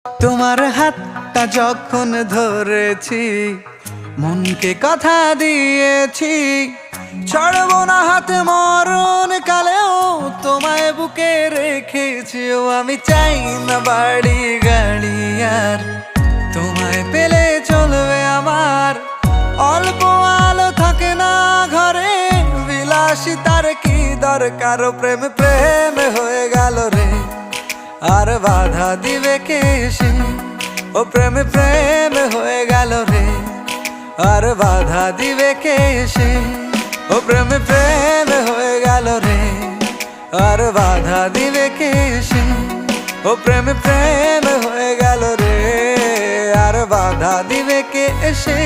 তোমার হাতটা যখন ধরেছি মনকে কথা দিয়েছি, ছাড়বো না হাতে মরণ কালেও তোমায় বুকে রেখেছি। ও আমি চাই না বাড়ি গাড়ি আর তোমায় পেলে চলবে আমার। অল্প আলো থাকে না ঘরে, বিলাসিতার কি দরকার? প্রেম প্রেম হয়ে গেল রে, আর বাধা দিবে কে এসে? ও প্রেম প্রেম হয়ে গেল রে, আর বাধা দিবে কে এসে? ও প্রেম প্রেম হয়ে গেল রে, আর বাধা দিবে কে এসে? ও প্রেম প্রেম হয়ে গেল রে, আর বাধা দিবে কে এসে?